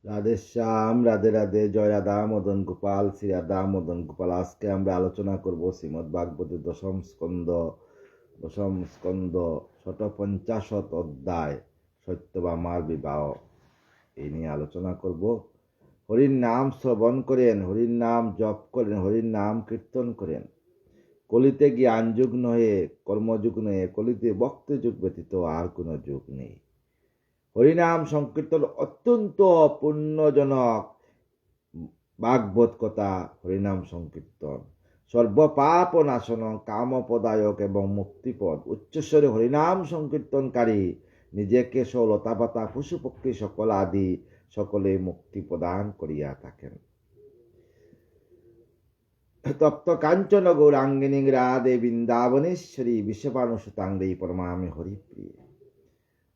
রাধেশ্যাম, রাধে রাধে, জয় রাধা মদন গোপাল, শ্রী রাধা মদন গোপাল। আজকে আমরা আলোচনা করব শ্রীমদ্ ভাগবতের দশম স্কন্ধ ৫০ অধ্যায় সত্যভামার বিবাহ। এই নিয়ে আলোচনা করব। হরির নাম শ্রবণ করেন, হরির নাম জপ করেন, হরির নাম কীর্তন করেন। কলিতে জ্ঞান যুগ নহে, কর্মযুগ নহে, কলিতে ভক্তি যুগ ব্যতীত আর কোনো যুগ নেই। হরিনাম সংকীর্তন অত্যন্ত পুণ্যজনক ভাগবত কথা। হরিনাম সংকীর্তন সর্বপাপ নাশন, কামপদায়ক এবং মুক্তিপদ। উচ্চস্বরে হরিনাম সংকীর্তনকারী নিজেকে লতা পাতা পশু পক্ষী সকল আদি সকলে মুক্তি প্রদান করিয়া থাকেন। তপ্ত কাঞ্চন গৌরাঙ্গিনী রাধে বৃন্দাবনেশ্বরী বিশ্বপানুসুতাঙ্গী পরমামি হরিপ্রিয়।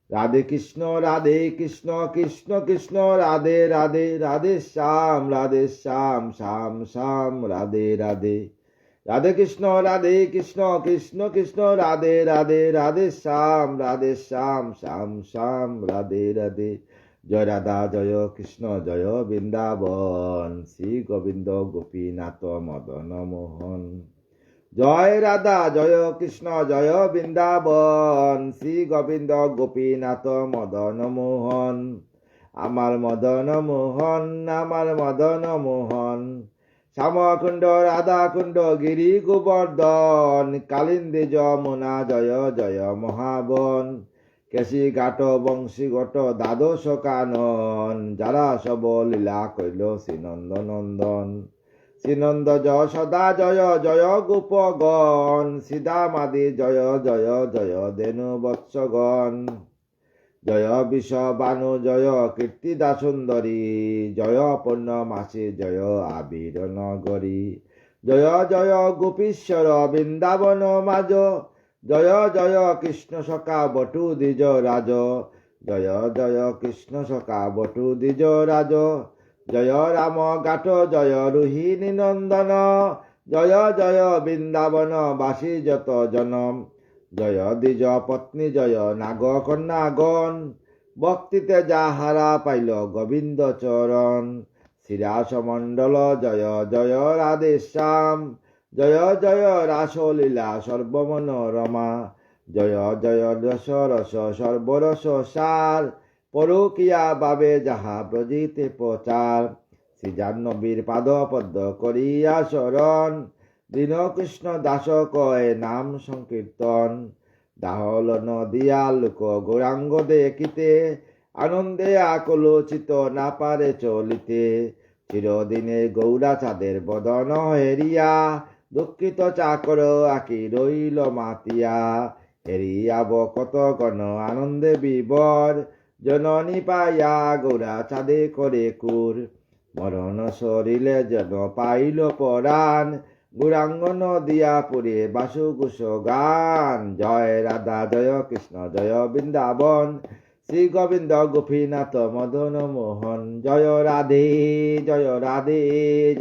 রাধে কৃষ্ণ কৃষ্ণ কৃষ্ণ রাধে রাধে, রাধে শ্যাম শ্যাম শ্যাম রাধে রাধে। রাধে কৃষ্ণ কৃষ্ণ কৃষ্ণ রাধে রাধে, রাধে শ্যাম শ্যাম শ্যাম রাধে রাধে। জয় রাধা জয় কৃষ্ণ জয় বৃন্দাবন, শ্রী গোবিন্দ গোপীনাথ মদন মোহন। জয় রাধা জয় কৃষ্ণ জয় বৃন্দাবন, শ্রী গোবিন্দ গোপীনাথ মদন মোহন। আমার মদন মোহন, আমার মদন মোহন। শ্যামকুণ্ড রাধাকুণ্ড গিরি গোবর্ধন, কালিন্দী যমুনা জয় জয় মহাবন। কেশী ঘাট বংশী ঘট দ্বাদশ কানন, যারা সব লীলা কইল শ্রীনন্দনন্দন। শ্রীনন্দ জয় সদা জয় জয় গোপগণ, সীতামাদি জয় জয় জয় দেনু বৎসগণ। জয় বিষবানু জয় কীর্তিদা সুন্দরী, জয় পূর্ণমাসী জয় আবির নগরী। জয় জয় গোপীশ্বর বৃন্দাবন মাজ, জয় জয় কৃষ্ণ সখা বটু দ্বিজ রাজ। জয় জয় কৃষ্ণ সখা বটু দ্বিজ রাজ। জয় রাম গাঠ জয় রোহিণী নন্দন, জয় জয় বৃন্দাবন বাসী যত জনম। জয় দ্বিজ পত্নী জয় নাগ কন্যাগণ, ভক্তিতে যাহারা পাইল গোবিন্দ চরণ। শ্রীরাস মণ্ডল জয় জয় রাধে শ্যাম, জয় জয় রাসলীলা সর্বমনোরমা। জয় জয় রস রস সর্বরস সার, পরকিয়া বাবে যাহা ব্রজিতে প্রচার। শ্রীজাহ্নবীর পাদ পদ্ম করিয়া শরণ, দীন কৃষ্ণ দাস কয় নাম সংকীর্তন। দাহল নদিয়া লোক গৌরাঙ্গ দেখিতে, আনন্দে আকলোচিত না পারে চলিতে। চিরদিনে গৌরা চাঁদের বদন হেরিয়া, দুঃখিত চাকর আঁকি রইল মাতিয়া। হেরিয়াব কত গণ আনন্দে বিবর, জননী পাইয়া গৌরা চাঁদে করে কুর। মরণ সরিলে যেন পাইল পরাণ, গৌরাঙ্গ নদিয়া পুরে বাসুকুশ গান। জয় রাধা জয় কৃষ্ণ জয় বৃন্দাবন, শ্রী গোবিন্দ গোপীনাথ মদন মোহন। জয় রাধে জয় রাধে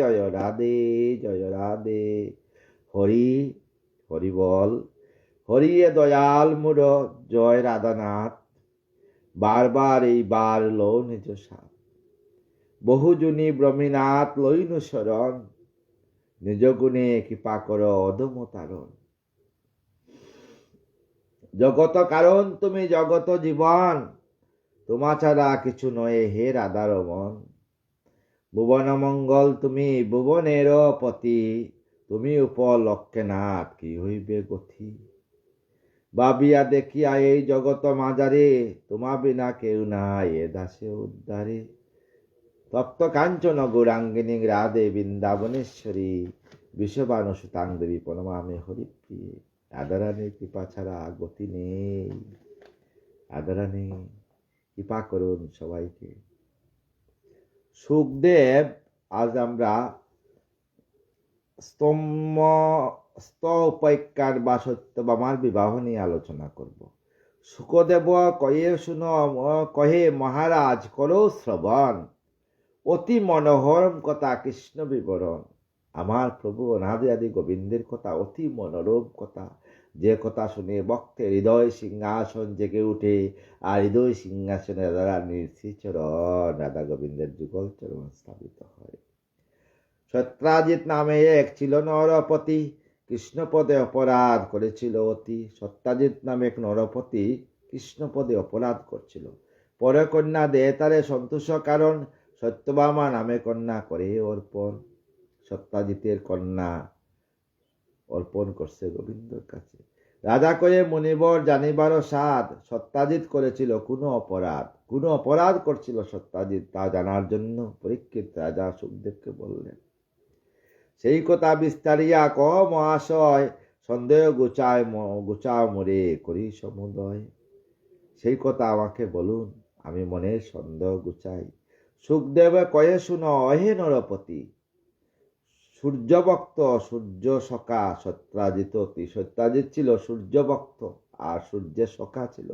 জয় রাধে জয় রাধে। হরি হরি বল, হরিয়ে দয়াল মুর জয় রাধানাথ। বারবার এইবার লো নিজ সাথ, বহুজনী ব্রহ্মীনাথ লইনু শরণ। নিজ গুণে কৃপা কর অধম তারণ। জগত কারণ তুমি জগত জীবন, তোমা ছাড়া কিছু নয় হে রাধার মন। ভুবন মঙ্গল তুমি ভুবনের পতি, তুমি উপলক্ষেনাথ কি হইবে গতি। ভাবিয়া দেখিয়া এই জগত মাঝারে, তোমা বিনা কেউ নাই এ দাসে উদ্ধারে। তপ্ত কাঞ্চন গৌরাঙ্গিনী রাধে বৃন্দাবনেশ্বরী, বিশ্ববানুসুতাঙ্গী পরমামি হরিপ্রিয়ে। রাধারানীর কৃপা ছাড়া গতি নেই। রাধারানী কৃপা করুন সবাইকে। সুখদেব, আজ আমরা স্তোপাখ্যান বা সত্যভামার বিবাহ নিয়ে আলোচনা করব। সুখদেব কহে মহারাজ করো শ্রবণ, অতি মনোহরম কথা কৃষ্ণ বিবরণ। আমার প্রভু অনাদি আদি গোবিন্দের কথা, অতি মনোরম কথা। যে কথা শুনে ভক্তের হৃদয় সিংহাসন জেগে উঠে, আর হৃদয় সিংহাসনে রাধারানীর শ্রীচরণ রাধা গোবিন্দের যুগল চরণ স্থাপিত হয়। সত্রাজিৎ নামে এক ছিল নরপতি, কৃষ্ণপদে অপরাধ করেছিল অতি। সত্যাজিৎ নামে এক নরপতি কৃষ্ণপদে অপরাধ করছিল। পরে কন্যা দেয় তারে সন্তোষ, কারণ সত্যভামা নামে কন্যা করে অর্পণ। সত্যাজিতের কন্যা অর্পণ করছে গোবিন্দর কাছে। রাজা কয়ে মুনিবর জানিবারও সাধ, সত্যাজিৎ করেছিল কোনো অপরাধ করছিল সত্যাজিৎ, তা জানার জন্য পরীক্ষিত রাজা সুখদেবকে বললেন। সেই কথা বিস্তারিয়া কহ মহাশয়, সন্দেহ গুচাও মোরে করি সমুদয়। সেই কথা আমাকে বলুন, আমি মনের সন্দেহ গুচাই। সুখদেবে কয়ে শুনো অহে নরপতি, সূর্যভক্ত সূর্য সখা সত্যাজিৎ অতি। সত্যাজিৎ ছিল সূর্যভক্ত আর সূর্যের সখা ছিল।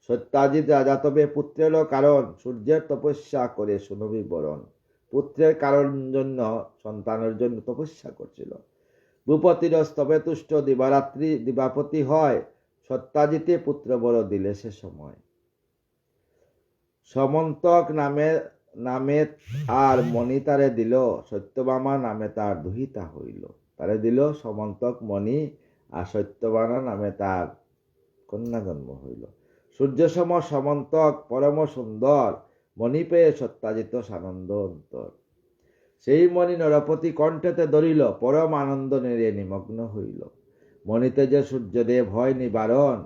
সত্যাজিৎ রাজা তবে পুত্রেরও কারণ, সূর্যের তপস্যা করে শুনবি বরণ। পুত্রের কারণ জন্য, সন্তানের জন্য তপস্যা করছিল। ভূপতির স্তবে তুষ্ট দিবারাত্রি দিবাপতি হয়, সত্যাজিতে পুত্র বড় দিলে সে সময়। সমন্তক নামে আর মণি তারে দিল, সত্যভামা নামে তার দুহিতা হইল। তারে দিল সমন্তক মণি, আর সত্যভামা নামে তার কন্যা জন্ম হইল। সূর্যসম সমন্তক পরম সুন্দর, মণি পেয়ে সত্যাজিত সানন্দ অন্তর। সেই মণি নরপতি কণ্ঠেতে ধরিল, পরম আনন্দ নিরে নিমগ্ন হইল। মণিতে যে সূর্যদেব হয় নিবারণ,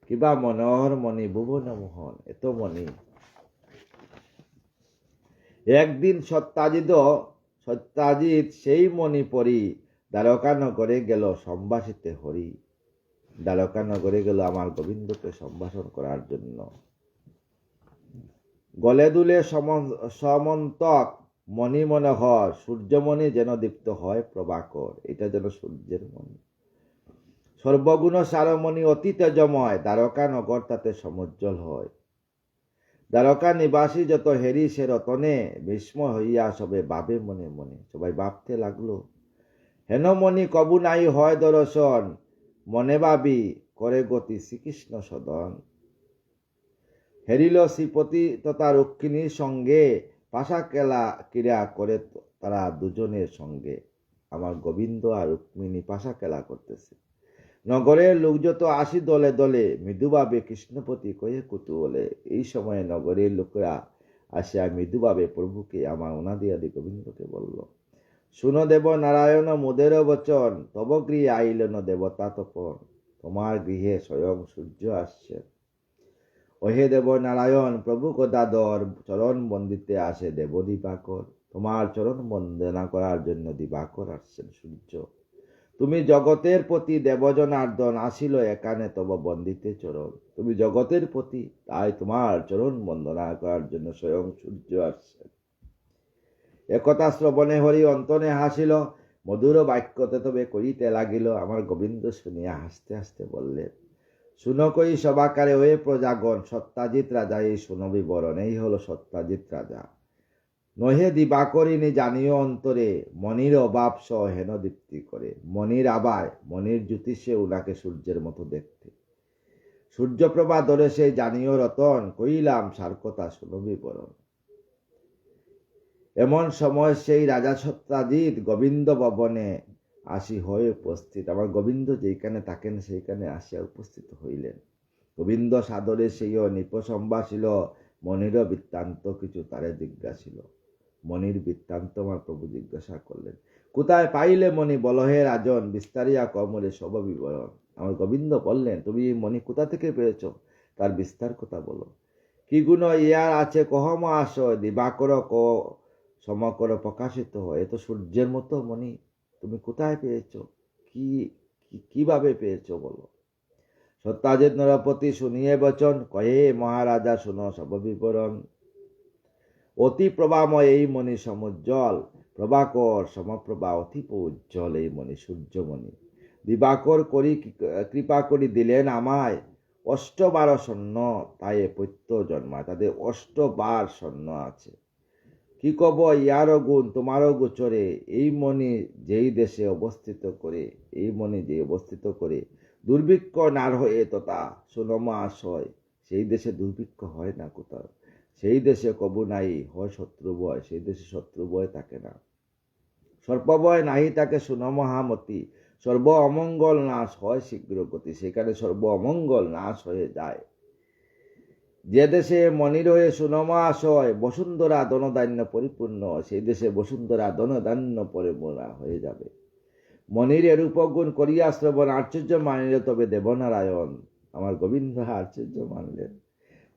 কিবা মনোহর মণি ভুবন মোহন। এত মণি। একদিন সত্যাজিৎ সেই মণি পরি দ্বারকা নগরে গেল সম্ভাষিতে হরি। দ্বারকা নগরে গেল আমার গোবিন্দকে সম্ভাষণ করার জন্য। গলে দুলে সমন্তক মণি মনোহর, সূর্যমণি যেন দীপ্ত হয় প্রভাকর। এটা যেন সূর্যের মণি। সর্বগুণ সারমণি অতি তেজময়, দ্বারকা নগর তাতে সমুজ্জ্বল হয়। দ্বারকা নিবাসী যত হেরি সে রতনে, বিস্ময় হইয়া সবে ভাবে মনে মনে। সবাই ভাবতে লাগলো, হেন মণি কবু নাই হয় দর্শন, মনে ভাবি করে গতি শ্রীকৃষ্ণ সদন। হেরিল শ্রীপতি তথা রুক্মিণীর সঙ্গে, পাশা খেলা ক্রীড়া করে তারা দুজনের সঙ্গে। আমার গোবিন্দ আর রুক্মিণী পাশা খেলা করতেছে। নগরের লোক যত আসি দলে দলে, মৃদুভাবে কৃষ্ণপতি কয়ে কুতুহলে। এই সময়ে নগরের লোকেরা আসিয়া মৃদুভাবে প্রভুকে আমার অনাদি আদি গোবিন্দকে বলল, শুনো দেব নারায়ণ মোদের বচন, তব গৃহে আইলেন দেবতা তপন। তোমার গৃহে স্বয়ং সূর্য আসছেন। ওহে দেব নারায়ণ প্রভু গদাধর, চরণ বন্দিতে আসে দেব দিবাকর। তোমার চরণ বন্দনা করার জন্য দিবাকর আসছেন সূর্য। তুমি জগতের প্রতি দেবজনার্দন, আসিল এখানে তব বন্দিতে চরণ। তুমি জগতের প্রতি, তাই তোমার চরণ বন্দনা করার জন্য স্বয়ং সূর্য আসছেন। একথা শ্রবণে হরি অন্তনে হাসিল, মধুর বাক্যতে তবে কইতে লাগিল। আমার গোবিন্দ শুনিয়া হাসতে হাসতে বললেন, শুনো কই সবাকারে ওয়ে প্রজাগণ, সত্যাজিৎ রাজা এই শুনো বিবরণ। এই হলো সত্যাজিৎ রাজা। নহে দিবাকরিণী জানিও অন্তরে, মনির অভাব স হেন দীপ্তি করে। মনির আবায়, মনির জ্যোতিষে উনাকে সূর্যের মতো দেখতে। সূর্যপ্রভা ধরে সেই জানিও রতন, কইলাম সার কথা শুনো বিবরণ। এমন সময় সেই রাজা সত্যাজিৎ গোবিন্দ ভবনে আসি হয়ে উপস্থিত। আমার গোবিন্দ যেখানে থাকেন সেইখানে আসিয়া উপস্থিত হইলেন। গোবিন্দ সাদরে সেই নিপ সম্ভাষিল, মনির বৃত্তান্ত কিছু তারে জিজ্ঞাসিল। মনির বৃত্তান্ত আমার প্রভু জিজ্ঞাসা করলেন, কোথায় পাইলে মণি বলহে রাজন, বিস্তারিয়া কমরে সব বিবরণ। আমার গোবিন্দ বললেন, তুমি এই মণি কোথা থেকে পেয়েছ, তার বিস্তার কথা বলো। কি গুণ ইয়ার আছে কহ মহাশয়, দিবাকর ক সমকর প্রকাশিত হয়। এ তো সূর্যের মতো মণি, তুমি কোথায় পেয়েছ, কিভাবে পেয়েছ বলো। সত্যাজিৎ নরপতি শুনিয়ে বচন, কহে মহারাজা শুনো সব বিবরণ। অতি প্রভাময় এই মণি সমুজ্জ্বল, প্রভাকর সমপ্রভা অতি উজ্জ্বল এই মণি সূর্যমণি। দিবাকর করি কৃপা করি দিলেন আমায়, 8 স্বর্ণ তাই পৈত্য জন্মায়। তাদের 8 স্বর্ণ আছে। কি কব ইয়ারও গুণ তোমারও গোচরে, এই মণি যেই দেশে অবস্থিত করে, এই মণি যে অবস্থিত করে দুর্ভিক্ষ নার হয়ে তথা সুনমাশয়, সেই দেশে দুর্ভিক্ষ হয় না কোথাও, সেই দেশে কবু নাই হয় শত্রু ভয়, সেই দেশে শত্রু ভয় থাকে না। সর্পভয় নাহি তাকে সুনমহামতি, সর্ব অমঙ্গল নাশ হয় শীঘ্র গতি, সেখানে সর্ব অমঙ্গল নাশ হয়ে যায়। যে দেশে মনির হয়ে সুনমাশয়, বসুন্ধরা ধনধান্য পরিপূর্ণ, সেই দেশে বসুন্ধরা ধনধান্য পরিপূর্ণ হয়ে যাবে। মনির এর উপগুণ করিয়া শ্রবণ আশ্চর্য মানিল তবে দেবনারায়ণ, আমার গোবিন্দ আশ্চর্য মানলেন।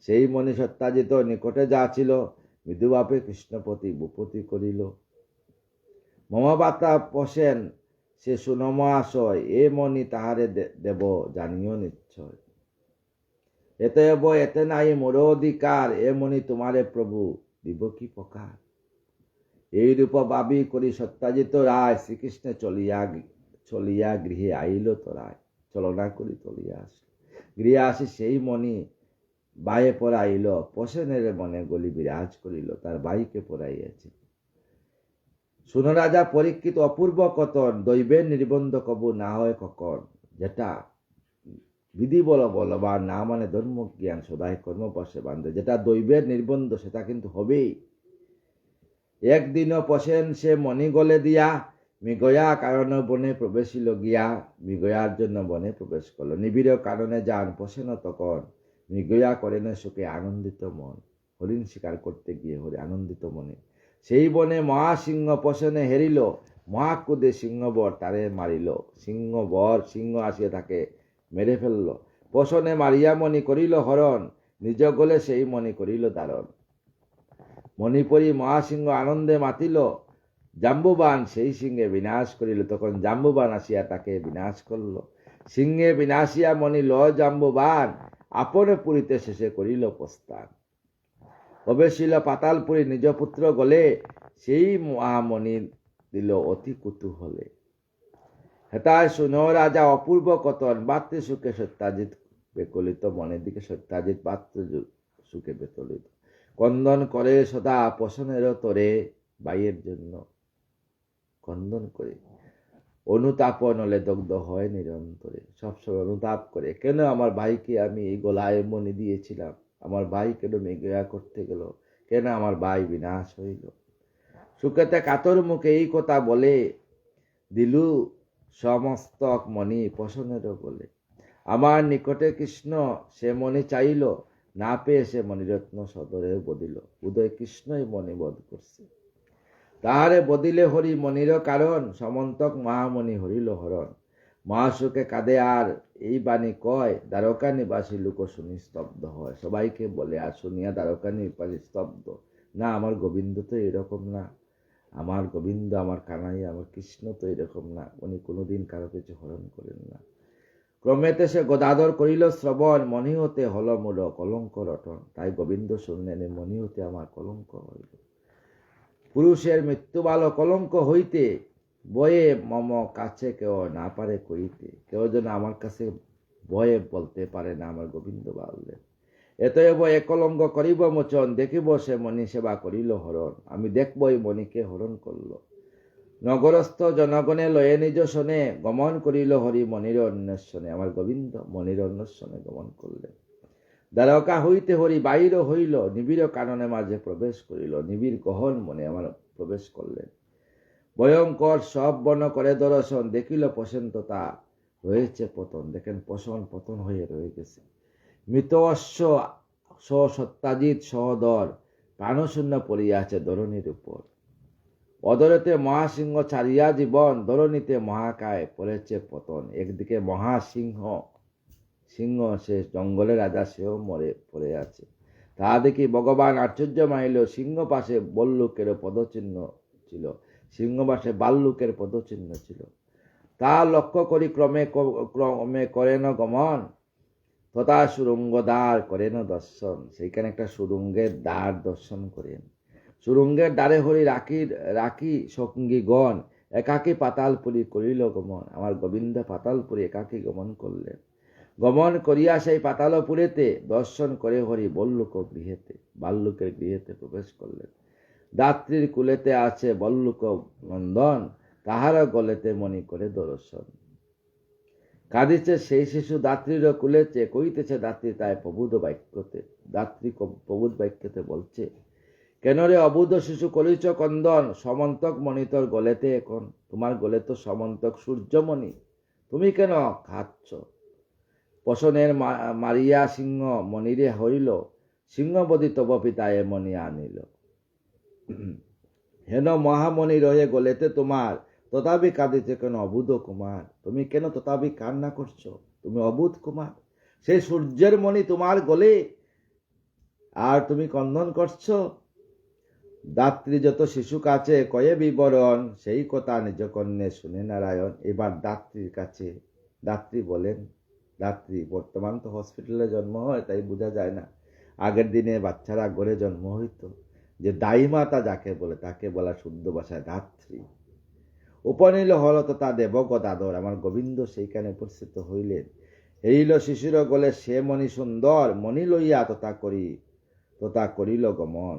সেই মণি সত্যাজিত নিকটে যা ছিল, মৃদুবাপে কৃষ্ণপতি ভূপতি করিল। মমাবাতা পশেন সে সুনমাশয়, এ মণি তাহারে দেব জানিও নিশ্চয়। এতএব এতে নাই মোর অধিকার, এ মণি তোমারে প্রভু দিব কি প্রকার। এই রূপ ভাবি করি সত্যাজিত রায়, শ্রীকৃষ্ণে চলিয়া গৃহে আইল তোরায়, চলনা করি চলিয়া আসল। গৃহে আসি সেই মণি বায়ে পড়াইল, পশেনের মনে গলি বিরাজ করিল, তার বাইকে পড়াইয়াছে। শুনো রাজা পরীক্ষিত অপূর্ব কথন, দৈবের নির্বন্ধ কবু না হয় কখন। যেটা বিধি বলবার না মানে ধর্ম জ্ঞান সদাই কর্মপাশে বান্ধে, যেটা দৈবের নির্বন্ধ সেটা কিন্তু হবেই। একদিনও পশেন সে মণি গলে দিয়া, মৃগয়া কারণে বনে প্রবেশিল গিয়া, মৃগয়ার জন্য বনে প্রবেশ করলো। নিবিড় কারণে যান পশেন তখন, মৃগয়া করেন সুখে আনন্দিত মন। হরিণ শিকার করতে গিয়ে হরি আনন্দিত মনে সেই বনে মহাসিংহ পশনে হেরিল, মহাকুদে সিংহবর তারে মারিল। সিংহ আসিয়া তাকে মেরে ফেলল। পশনে মারিয়া মণি করিল হরণ, নিজ গলে সেই মণি করিল ধারণ। মণিপরি মহাসিংহ আনন্দে মাতিল, জাম্বুবান সেই সিংহে বিনাশ করিল। তখন জাম্বুবান আসিয়া তাকে বিনাশ করল। সিংহে বিনাশিয়া মণি ল জাম্বুবান, আপনে পুরীতে শেষে করিল প্রস্থান। প্রবেশিল পাতালপুরী নিজ পুত্র গলে, সেই মহামণি দিল অতি কুতূহলে। হেতায় শুনো রাজা অপূর্ব কথন, বাত্রে সুখে সত্যাজিৎ বেকলিত। মনের দিকে সত্যাজিৎ পাত্র সুখে বেতলিত। কন্দন করে সদা পশনের তরে, বাইয়ের জন্য কন্দন করে। অনুতাপ নলে দগ্ধ হয় নিরন্তরে, সবসময় অনুতাপ করে, কেন আমার ভাইকে আমি এই গলায় মণি দিয়েছিলাম, আমার ভাই কেন মেঘয়া করতে গেল, কেন আমার ভাই বিনাশ হইল। সুখেতে কাতর মুখে এই কথা বলে, দিলু সমস্তক মণি পশনের বলে। আমার নিকটে কৃষ্ণ সে মণি চাইল, না পেয়ে সে মণিরত্ন সদরে বদিল। উদয় কৃষ্ণই মণি বধ করছে, তাহারে বদিলে হরি মণির কারণ, সমন্তক মহামণি হরিল হরণ। মহাসুখে কাঁদে আর এই বাণী কয়, দ্বারকা নিবাসী লোক শুনি স্তব্ধ হয়। সবাইকে বলে আর শুনিয়া দ্বারকা নিবাসী স্তব্ধ। না, আমার গোবিন্দ তো এরকম না, আমার গোবিন্দ, আমার কানাই, আমার কৃষ্ণ তো এরকম না, উনি কোনোদিন কারো কিছু হরণ করেন না। ক্রমেতে সে গদাধর করিল শ্রবণ, মণি হতে হল মূল কলঙ্ক রটন। তাই গোবিন্দ শুনলেন, মণি হতে আমার কলঙ্ক হইল। পুরুষের মৃত্যু ভালো কলঙ্ক হইতে, বয়ে মম কাছে কেউ না পারে কইতে। কেউ যেন আমার কাছে বয়ে বলতে পারে না, আমার গোবিন্দ বললেন। এতএব এ কলঙ্ক করিব মোচন, দেখিব সে মণি সেবা করিল হরণ। আমি দেখব এই মণিকে হরণ করল। নগরস্থ জনগণে লয়ে নিজ শোনে, গমন করিল হরি মণির অন্বেষণে। আমার গোবিন্দ মণির অন্বেষণে গমন করলেন। দ্বারকা হইতে হরি বাহির হইল, নিবিড় কাননে মাঝে প্রবেশ করিল। নিবিড় গহন মনে আমার প্রবেশ করলেন। ভয়ঙ্কর সব বন করে দর্শন, দেখিল পশন তথা রয়েছে পতন। দেখেন পশন পতন হয়ে রয়ে গেছে। মৃত অশ্ব সত্যাজিৎ সহদর, প্রাণশূন্য পড়িয়া আছে ধরণীর উপর। অদরেতে মহাসিংহ ছাড়িয়া জীবন, ধরণীতে মহাকায় পড়েছে পতন। একদিকে মহাসিংহ সে জঙ্গলের রাজা, সেও মরে পড়ে আছে। তাহা দেখি ভগবান আশ্চর্য মানিল। সিংহ পাশে বল্লুকের পদচিহ্ন ছিল, সিংহ পাশে বাল্লুকের পদচিহ্ন ছিল। তা লক্ষ্য করি ক্রমে করেন গমন, তথা সুরঙ্গ দ্বার করেন দর্শন। সেইখানে একটা সুরঙ্গের দ্বার দর্শন করেন। সুরঙ্গের দ্বারে হরি রাখি সঙ্গীগণ, একাকী পাতালপুরী করিল গমন। আমার গোবিন্দ পাতালপুরী একাকী গমন করলেন। গমন করিয়া সেই পাতালপুরেতে দর্শন করে হরি বাল্লুকের গৃহেতে প্রবেশ করলেন। দাত্রীর কুলেতে আছে বল্লুক নন্দন, তাহার গলেতে মণি করে দর্শন। কাঁদিছে সেই শিশু দাত্রীর কুলেছে, কইতেছে দাত্রী তাই প্রবুধ বাক্যতে। দাত্রী প্রবুধ বাক্যতে বলছে, কেন রে অবুধ শিশু করিছ কন্দন, সমন্তক মণি তোর গলেতে এখন। তোমার গলে তো সমন্তক সূর্যমণি, তুমি কেন খাচ্ছ? পশনের মারিয়া সিংহ মণিরে হইল, সিংহবতী তব পিতায়ে মণি আনিল। হেন মহামণি রহে গলেতে তোমার, তথাপি কাঁদিছে কেন অবুধ কুমার? তুমি কেন তথাপি কান্না করছো? তুমি অবুধ কুমার, সেই সূর্যের মণি তোমার গলে, আর তুমি কন্দন করছো? দাত্রী যত শিশু কাছে কয়ে বিবরণ, সেই কথা নিজ কন্যে শুনে নারায়ণ। এবার দাত্রীর কাছে দাত্রী বলেন, দাত্রী বর্তমান তো হসপিটালে জন্ম হয়, তাই বোঝা যায় না। আগের দিনে বাচ্চারা গড়ে জন্ম হইতো, যে দাইমাতা যাকে বলে তাকে বলা শুদ্ধ ভাষায় দাত্রী। উপনীল হল তথা দেবগদাধর, আমার গোবিন্দ সেইখানে উপস্থিত হইলেন। হইল শিশুর গলে সে মণি সুন্দর, মণি লইয়া তথা করিল গমন।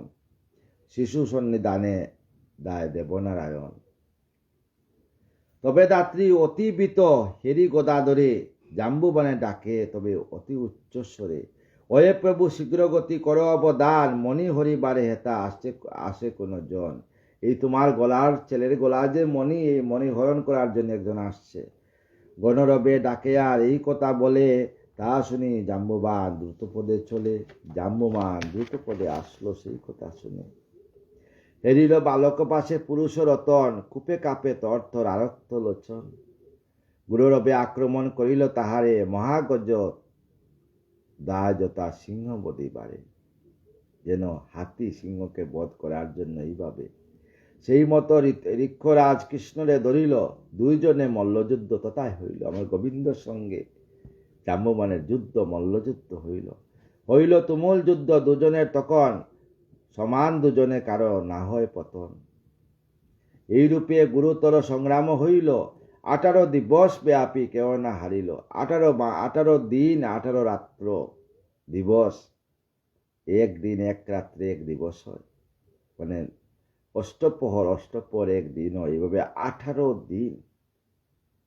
শিশু সন্নিধানে দায় দেবনারায়ণ। তবে দাত্রী অতি বিত হেরি গদাধরে, জাম্বুবানে ডাকে তবে অতি উচ্চস্বরে, ওয়ে প্রভু শীঘ্র গতি করো অবদান, মণি হরিবারে হেতা আসে কোন জন। এই তোমার গলার ছেলের গলা যে মণি, এই মণি হরণ করার জন্য একজন আসছে। গণরবে ডাকে আর এই কথা বলে, তা শুনি জাম্বুবান দ্রুতপদে চলে। জাম্বুবান দ্রুতপদে আসলো সেই কথা শুনে। হেরিল বালক পাশে পুরুষ রতন, কূপে কাপে তর আরক্ত লোচন। গুরুরবে আক্রমণ করিল তাহারে, মহাগজ দায়তা সিংহ বদিবারে। যেন হাতি সিংহকে বধ করার জন্য এইভাবে। সেই মতো ঋক্ষরাজ কৃষ্ণরে ধরিল, দুইজনে মল্লযুদ্ধ তথায় হইল। আমার গোবিন্দর সঙ্গে জাম্বুবানের যুদ্ধ, মল্লযুদ্ধ হইল তুমুল যুদ্ধ। দুজনের তখন সমান, দুজনে কারো না হয় পতন। এইরূপে গুরুতর সংগ্রাম হইল, 18 দিবস ব্যাপী কেউ না হারিল। 18 দিন 18 রাত্র, দিবস এক দিন এক রাত্রে এক দিবস হয়, মানে অষ্টপ্রহর এক দিন হয়। এইভাবে 18 দিন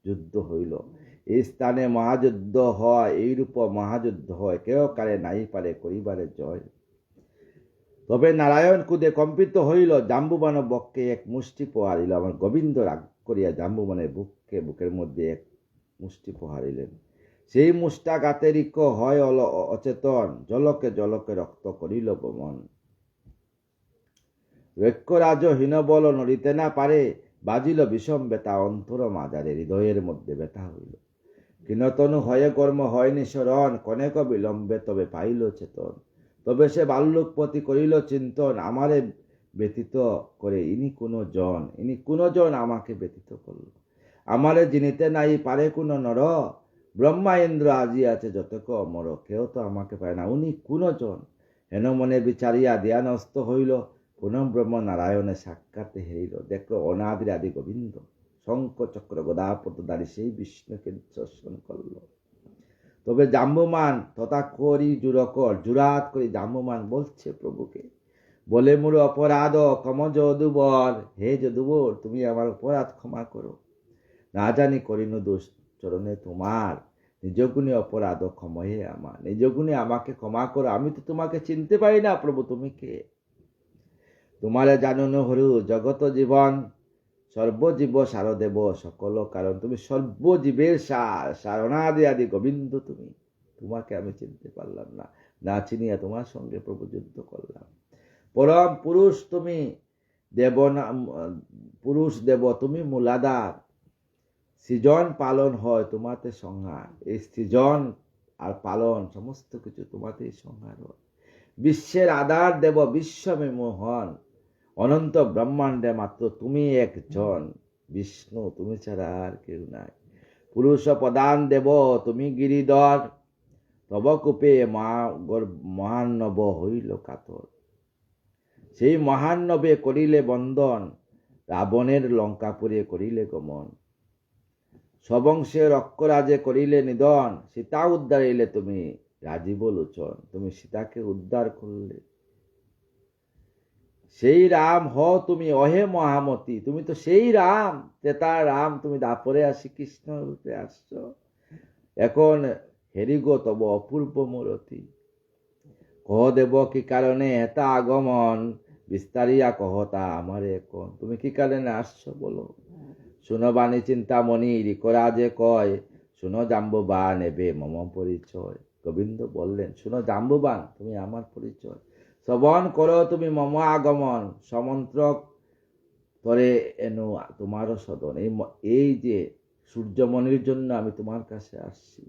যুদ্ধ হইল। এই স্থানে মহাযুদ্ধ হয়, এইরূপ মহাযুদ্ধ হয়, কেউ কারে নাই পারে করিবারে জয়। তবে নারায়ণ কুদে কম্পিত হইল, জাম্বুবান বক্ষে এক মুষ্টি প্রহারিল। আমার গোবিন্দ রাগ করিয়া জাম্বুবানের বুকের মধ্যে এক মুষ্টি প্রহারিলেন। সেই মুষ্টাঘাতে ঋক্ষ হয় অচেতন, জলকে জলকে রক্ত করিল বমন। রক্ষরাজ হীনবল নড়িতে না পারে, বাজিল বিষম বেতা অন্তর মাজারে, হৃদয়ের মধ্যে ব্যথা হইল। কিনতনু হয়ে কর্ম হয়নি শরণ, কনেক বিলম্বে তবে পাইল চেতন। তবে সে বাল্যুকপতি করিল চিন্তন, আমারে ব্যতীত করে ইনি কোন জন আমাকে ব্যতীত করল। আমারে জিনিতে নাই পারে কোন নর, ব্রহ্মা ইন্দ্র আজি আছে যতক অমর, কেউ তো আমাকে পায় না, উনি কোন জন। হেন মনে বিচারিয়া ধ্যানস্থ হইল, পুনঃ ব্রহ্ম নারায়ণে সাক্ষাতে হেরিল। দেখলো অনাদির আদি গোবিন্দ শঙ্খ চক্র গদা পদ্মধারী সেই বিষ্ণুকে দর্শন করল। তবে জাম্বুমান তথা করি জুরাত করি জাম্বুমান বলছে প্রভুকে, বলে মোর অপরাধ ক্ষম যদুবর, হে যদুবর তুমি আমার অপরাধ ক্ষমা করো। না জানি করিনু দোষ চরণে তোমার, নিজ গুণে অপরাধ ক্ষম হে আমার। নিজ গুণে আমাকে ক্ষমা করো, আমি তো তোমাকে চিনতে পারি না প্রভু, তুমি কে? তোমারে জানুন হরু জগত জীবন, সর্বজীব সারদেব সকল কারণ। তুমি সর্বজীবের সার, অনাদি আদি গোবিন্দ তুমি। তোমাকে আমি চিনতে পারলাম না, না চিনিয়া তোমার সঙ্গে প্রভু যুদ্ধ করলাম। পরম পুরুষ তুমি, পুরুষ দেব তুমি মূলাধার। সৃজন পালন হয় তোমাতে সংহার, এই সৃজন আর পালন সমস্ত কিছু তোমাতেই সংহার হয়। বিশ্বের আধার দেব বিশ্বমে মোহন, অনন্ত ব্রহ্মাণ্ডে মাত্র তুমি একজন। বিষ্ণু তুমি ছাড়া আর কেউ নাই। পুরুষ প্রদান দেব তুমি গিরিধর, তব কূপে মহান্নব হইল কাতর। সেই মহান্নবে করিলে বন্দন, রাবণের লঙ্কাপুরে করিলে গমন। সবংশের অক্ষরাজে করিলে নিধন, সীতা উদ্ধারিলে তুমি রাজীব লোচন। তুমি সীতাকে উদ্ধার করলে, সেই রাম হও তুমি অহে মহামতি। তুমি তো সেই রাম, ত্রেতা রাম, তুমি দাপরে আসি কৃষ্ণ রূপে আসছ। এখন হেরিগো তব অপূর্ব মূরতি। কহ দেব কি কারণে হেতা আগমন, বিস্তারিয়া কহতা আমারে এখন। তুমি কি কারণে আসছো বলো। শুনো বাণী চিন্তামণি রিকরা যে কয়, শুনো জাম্বুবান নেবে মম পরিচয়। গোবিন্দ বললেন, শুনো জাম্বুবান, তুমি আমার পরিচয় শ্রবণ করো, তুমি মম আগমন, সমন্ত্রক তরে এনো তোমারও সদন। এই যে সূর্যমণির জন্য আমি তোমার কাছে আসছি।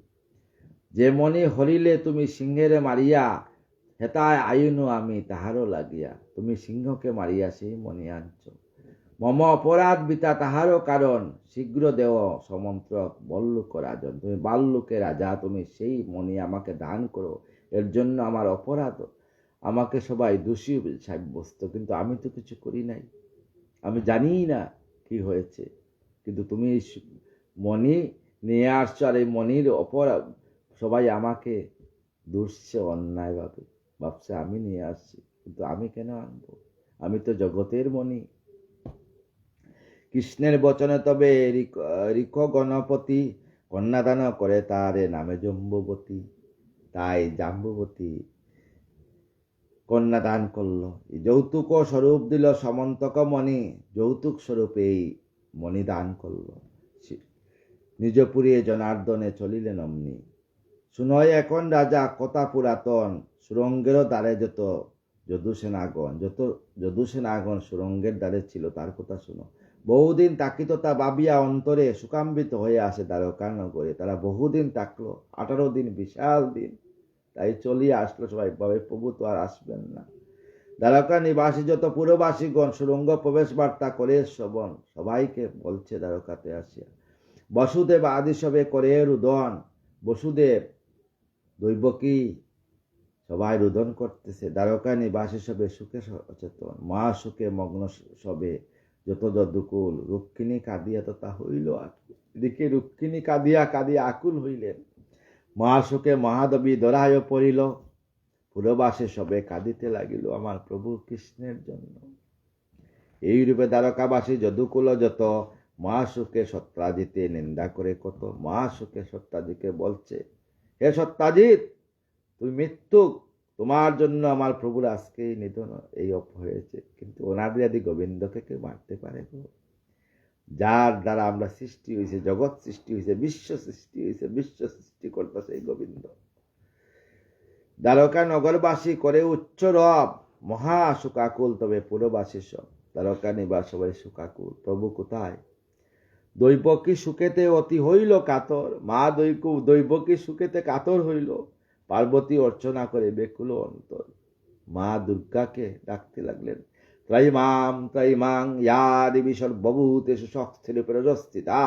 যে মণি হরিলে তুমি সিংহেরে মারিয়া, হেতায় আয়ুনু আমি তাহারও লাগিয়া। তুমি সিংহকে মারিয়া সেই মণি আনছ, মম অপরাধ বিতা তাহারও কারণ, শীঘ্র দেও সমন্ত্রক বল্লুক রাজন। তুমি বাল্লুকের রাজা, তুমি সেই মণি আমাকে দান করো। এর জন্য আমার অপরাধ, আমাকে সবাই দোষী সাব্যস্ত, কিন্তু আমি তো কিছু করি নাই, আমি জানি না কি হয়েছে। কিন্তু তুমি এই মণি নিয়ে আসছো, আর এই মণির অপরাধ সবাই আমাকে দুষছে অন্যায়ভাবে, ভাবছে আমি নিয়ে আসছি, কিন্তু আমি কেন আনবো, আমি তো জগতের মণি। কৃষ্ণের বচনে তবে রিক গণপতি, কন্যাদান করে তারে নামে জম্বুবতী। তাই জাম্বুবতী কন্যাদান করলো, যৌতুক স্বরূপ দিল সমন্তক মণি, যৌতুক স্বরূপ এই মণি দান করলো। নিজ পুরিয়ে জনার্দনে চলিলেন অমনি। শুনয় এখন রাজা কথা পুরাতন, সুরঙ্গেরও দ্বারে যত যদুসেনাগণ, যত যদুসেনাগণ সুরঙ্গের দ্বারে ছিল তার কথা শুনো। বহুদিন তাকিত তা ভাবিয়া অন্তরে, সুকাম্বিত হয়ে আসে দ্বারকা নগরে। তারা বহুদিন থাকলো, 18 দিন, বিশাল দিন, তাই চলিয়ে আসলো সবাই, ভাবে প্রভু তো আর আসবেন না। দ্বারকা নিবাসী যত পুরবাসীগণ সুরঙ্গ প্রবেশ বার্তা করে শ্রবণ, সবাইকে বলছে দ্বারকাতে আসিয়া। বসুদেব আদি সবে করে রুদন, বসুদেব দৈবকী সবাই রুদন করতেছে। দ্বারকা নিবাসী সবে সুখে সচেতন, মা সুখে মগ্ন সবে যত যদুকুল। রুক্মিণী কাঁদিয়া তথা হইল আকুল। এদিকে রুক্মিণী কাঁদিয়া কাঁদিয়া আকুল হইলেন, মা সুখে মহাদেবী দরায় পড়িল। পুরবাসে সবে কাঁদিতে লাগিল আমার প্রভু কৃষ্ণের জন্য। এই রূপে দ্বারকাবাসী যদুকুল যত, মা সুখে সত্রাজিতে নিন্দা করে কত। মা সুখে সত্রাজিকে বলছে, হে সত্রাজিৎ, তুমি মৃত্যু, তোমার জন্য আমার প্রভুর আজকে নিধন এই হয়েছে। কিন্তু ওনাদের আদি গোবিন্দকে কেউ মারতে পারে গো? যার দ্বারা আমরা সৃষ্টি হয়েছে, জগৎ সৃষ্টি হয়েছে, বিশ্ব সৃষ্টি হয়েছে, বিশ্ব সৃষ্টি করতেছে এই গোবিন্দ। দ্বারকা নগরবাসী করে উচ্চ রব, মহা শোকাকুল তবে পুরবাসী সব। দ্বারকা নিবাস সবাই শোকাকুল, প্রভু কোথায়? দৈবকী সুখেতে অতি হইল কাতর, মা দৈবকী সুখেতে কাতর হইল। পার্বতী অর্চনা করে বেকুল অন্তর, মা দুর্গাকে ডাকতে লাগলেন, ত্রয়ীমাং ত্রয়ীমাং ইয়া দেবী সর্বভূতেষু শক্তিরূপে রজস্থিতা,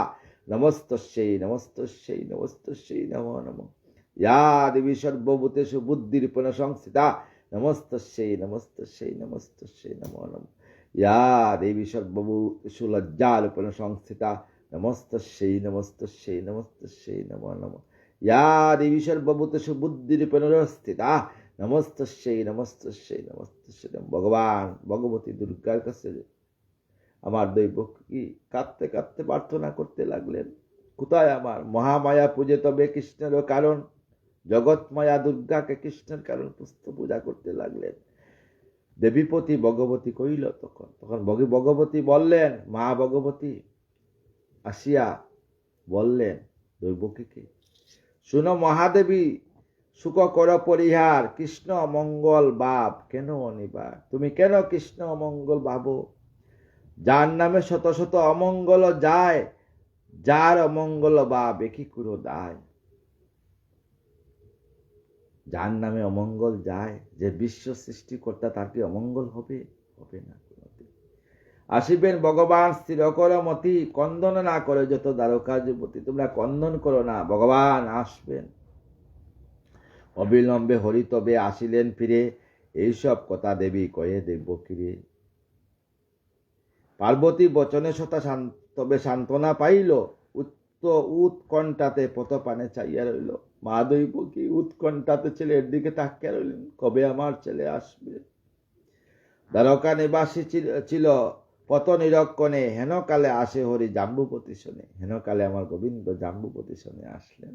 নমস্তস্যৈ নমস্তস্যৈ নমস্তস্যৈ নমো নমঃ। ইয়া দেবী সর্বভূতেষু বুদ্ধিরূপেণ সংস্থিতা, নমস্তস্যৈ নমস্তস্যৈ নমস্তস্যৈ নমো নমঃ। ইয়া দেবী সর্বভূতেষু লজ্জারূপেণ সংস্থিতা, নমস্তস্যৈ নমস্তস্যৈ নমস্তস্যৈ নমো নমঃ। ইয়া দেবী সর্বভূতেষু বুদ্ধিরূপেণ স্থিতা, নমস্তস্যৈ নমস্তস্যৈ নমস্তস্যৈ নমঃ। ভগবান ভগবতী দুর্গার কাছে আমার দৈবকী কাঁদতে কাঁদতে প্রার্থনা করতে লাগলেন, কোথায় আমার মহামায়া পূজে তবে কৃষ্ণেরও কারণ। জগৎমায়া দুর্গাকে কৃষ্ণের কারণ পূজা করতে লাগলেন। দেবীপতি ভগবতী কইল তখন ভগবতী বললেন, মা ভগবতী আসিয়া বললেন দৈবকীকে, শুনো মহাদেবী, সুখ কর পরিহার, কৃষ্ণ অমঙ্গল ভাব কেন অনিবার। তুমি কেন কৃষ্ণ অমঙ্গল ভাবো? যার নামে শত শত অমঙ্গল যায়, যার অমঙ্গল ভাব একই কুরো দায়। যার নামে অমঙ্গল যায়, যে বিশ্ব সৃষ্টিকর্তা, তার কি অমঙ্গল হবে? হবে না। আসিবেন ভগবান স্থির কর মতি, কন্দন না করে যত দ্বারকা যুবতী। তোমরা কন্দন করো না, ভগবান আসবেন অবিলম্বে। হরি তবে আসিলেন ফিরে, এইসব কথা দেবী কয়ে দেবকীরে। পার্বতী বচনে শতা তবে সান্ত্বনা পাইল, উৎকণ্ঠাতে পতপানে চাইয়া রইল। মা দৈবকী উৎকণ্ঠাতে ছেলের দিকে তাকিয়ে রইলেন, কবে আমার ছেলে আসবে। দ্বারকা নিবাসী ছিল পত নিরক্ষণে, হেনকালে আসে হরি জাম্বুপতি শোনে। হেনকালে আমার গোবিন্দ জাম্বুপতি শোনে আসলেন।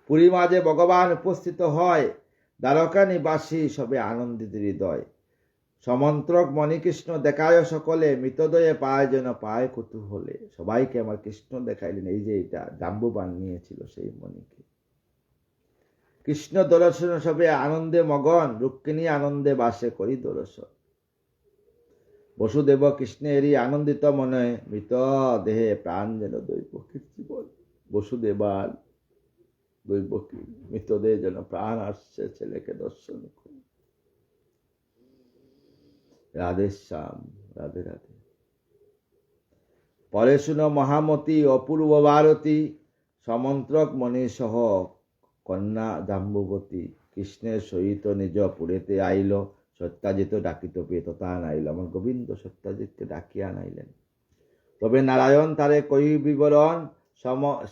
পুরী মাঝে ভগবান উপস্থিত হয়, দ্বারকা নিবাসী সবে আনন্দিত হৃদয়। সমন্ত্রক মণিকৃষ্ণ দেখায় সকলে, মৃতদয়ে পায় যেন পায় কুতূহলে। সবাইকে আমার কৃষ্ণ দেখাইলেন। এই যে এটা জাম্বুবান নিয়েছিল সেই মণিকে। কৃষ্ণ দর্শন সবে আনন্দে মগন, রুক্মিণী আনন্দে বাসে করি দর্শন। বসুদেব কৃষ্ণেরই আনন্দিত মনে, মৃত দেহে প্রাণ যেন দৈবকীর জীবন। বসুদেবার দৈবকী মৃতদেহ যেন প্রাণ আসছে ছেলেকে দর্শন করে। রাধে শ্যাম, রাধে রাধে। পরে শুনো মহামতি অপূর্ব ভারতী, সমন্ত্রক মণি সহ কন্যা জাম্বুবতী। কৃষ্ণের সহিত নিজ পুরেতে আইল, সত্যাজিত ডাকিত পেয়ে তথা আনাইল। আমার গোবিন্দ সত্যাজিতকে ডাকিয়া আনাইলেন। তবে নারায়ণ তারে কই বিবরণ,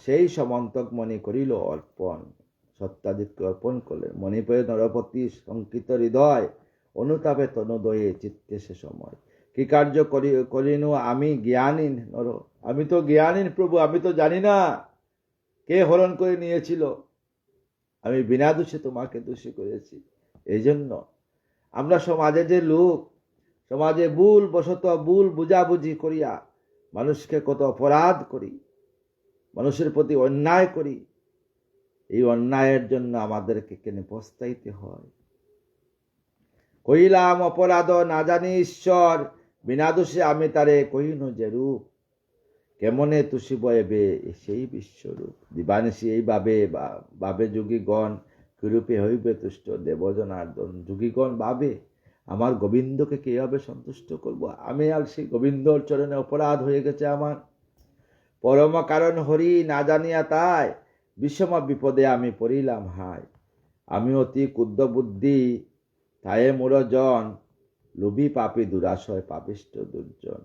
সেই সমন্তক মণি করিল অর্পণ। সত্যাজিতকে অর্পণ করলেন। মণিপয়ে নরপতি শঙ্কিত হৃদয়, অনুতাপে তনুদয়ে চিত্তে সে সময়। কি কার্য করিনু আমি জ্ঞানীন নর, আমি তো জ্ঞানীন প্রভু, আমি তো জানি না কে হরণ করে নিয়েছিল। আমি বিনা দোষে তোমাকে দোষী করেছি। এই জন্য আমরা সমাজে যে লোক, সমাজে ভুল বশত ভুল বুঝাবুঝি করিয়া মানুষকে কত অপরাধ করি, মানুষের প্রতি অন্যায় করি। এই অন্যায়ের জন্য আমাদেরকে কেন পস্তাইতে হয়? কইলাম অপরাধ না জানি ঈশ্বর, বিনা দোষে আমি তারে কহিনু যে রূপ। কেমনে তুষি বয়েবে সেই বিশ্বরূপ। দিবানিশি এই বাবে যোগীগণ, কিরূপে হইবে তুষ্ট দেবজনার্দন। যোগীগণ ভাবে আমার গোবিন্দকে কিভাবে সন্তুষ্ট করব। আমি আর সেই গোবিন্দর চরণে অপরাধ হয়ে গেছে আমার। পরম কারণ হরি না জানিয়া তাই, বিষম বিপদে আমি পড়িলাম হায়। আমি অতি ক্ষুদ্র বুদ্ধি তায়ে মুরজন, লোভী পাপী দুরাশয় পাপিষ্ট দুর্জন।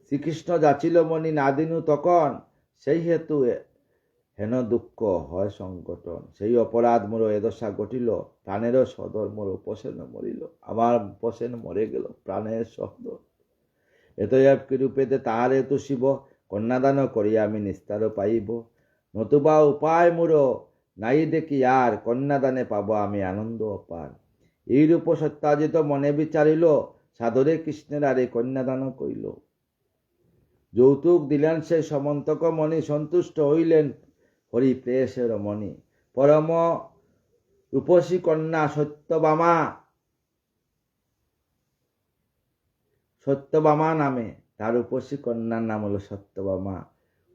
শ্রীকৃষ্ণ যাচিল মণি না দিনু তখন, সেই হেতু হেন দুঃখ হয় সংগঠন। সেই অপরাধ মোর এদশা ঘটিল, প্রাণেরও সদর মোর উপসেন মরিল। আমার উপসেন মরে গেল, প্রাণের সদর। এতএব কিরূপেতে তাহার হেতু শিব, কন্যাদান করিয়া আমি নিস্তার পাইব। নতুবা উপায় মোর নাই দেখি আর, কন্যাদানে পাব আমি আনন্দ অপার। এইরূপ সত্যাজিত মনে বিচারিল, সাদরে কৃষ্ণের আরে কন্যাদান কইল। যৌতুক দিলেন সে সমন্তক মণি, সন্তুষ্ট হইলেন হরি প্রেয়সের মণি। পরম রূপসী কন্যা সত্যভামা, সত্যভামা নামে, তার রূপসী কন্যার নাম হলো সত্যভামা।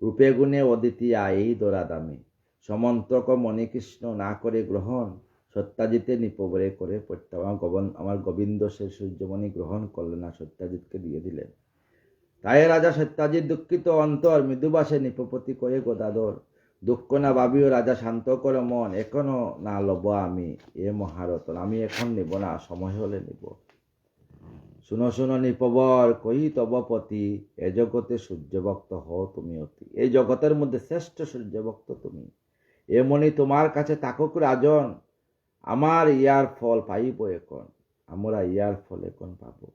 রূপে গুণে অদ্বিতীয়া এই দোরা দামে। সমন্তক মণিকৃষ্ণ না করে গ্রহণ, সত্যাজিতে নিপবরে করে প্রত্যাবর্তন। আমার গোবিন্দ সে সূর্যমণি গ্রহণ করলেন না, সত্যাজিতকে দিয়ে দিলেন। তাই রাজা সত্যাজিৎ দুঃখিত অন্তর, মৃদুবাসে নিপপতি করে গদাধর। দুঃখ না ভাবিও রাজা শান্ত কর মন, এখনো না লব আমি এ মহারতন। আমি এখন নিব না, সময় হলে নিব। শুনো শুনো নিপবর কহি তবপতি, এ জগতে সূর্যভক্ত হও তুমি অতি। এই জগতের মধ্যে শ্রেষ্ঠ সূর্যভক্ত তুমি। এ মনি তোমার কাছে থাকুক রাজন, আমার ইয়ার ফল পাইব এখন। আমরা ইয়ার ফল এখন পাবো।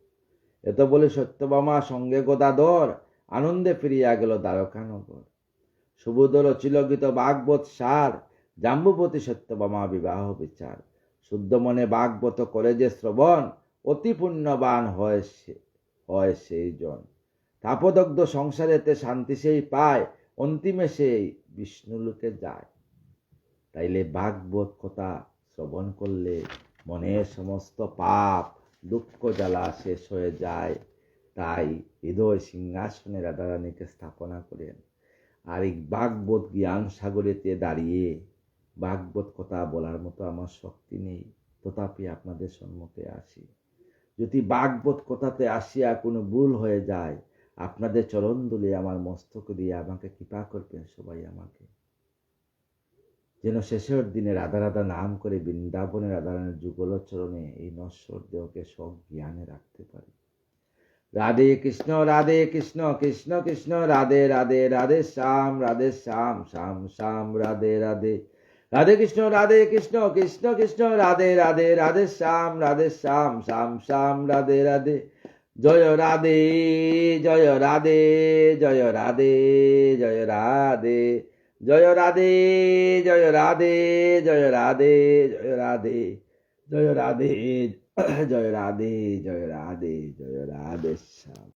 এত বলে সত্যভামা সঙ্গে গদাধর, আনন্দে ফিরিয়া গেল দ্বারকানগর। সুবোধ রচিল গীত ভাগবত সার, জাম্বুবতী সত্যভামা বিবাহ বিচার। শুদ্ধ মনে ভাগবত করে যে শ্রবণ, অতি পুণ্যবান হয় সেই জন। তাপদগ্ধ সংসারেতে শান্তি সেই পায়, অন্তিমে সেই বিষ্ণুলোকে যায়। তাইলে ভাগবত কথা শ্রবণ করলে মনের সমস্ত পাপ দুঃখ জ্বালা শেষ হয়ে যায়। তাই হৃদয় সিংহাসনে রাধারানীকে স্থাপনা করেন। আর এই ভাগবত জ্ঞান সাগরেতে দাঁড়িয়ে ভাগবত কথা বলার মতো আমার শক্তি নেই, তথাপি আপনাদের সম্মুখে আসি। যদি ভাগবত কথাতে আসিয়া কোনো ভুল হয়ে যায়, আপনাদের চরণ দুলে আমার মস্তক দিয়ে আমাকে কৃপা করবেন সবাই আমাকে, যেন শেষের দিনে রাধা রাধা নাম করে বৃন্দাবনে রাধারানীর যুগল চরণে এই নশ্বর দেহকে সব জ্ঞানে রাখতে পারি। রাধে কৃষ্ণ কৃষ্ণ কৃষ্ণ রাধে রাধে, রাধে শ্যাম শ্যাম শ্যাম রাধে রাধে। রাধে কৃষ্ণ কৃষ্ণ কৃষ্ণ রাধে রাধে, রাধে শ্যাম শ্যাম শ্যাম রাধে রাধে। জয় রাধে জয় রাধে জয় রাধে জয় রাধে। জয় রাধে, জয় রাধে, জয় রাধে, জয় রাধে, জয় রাধে, জয় রাধে, জয় রাধে, জয় রাধে শ্যাম।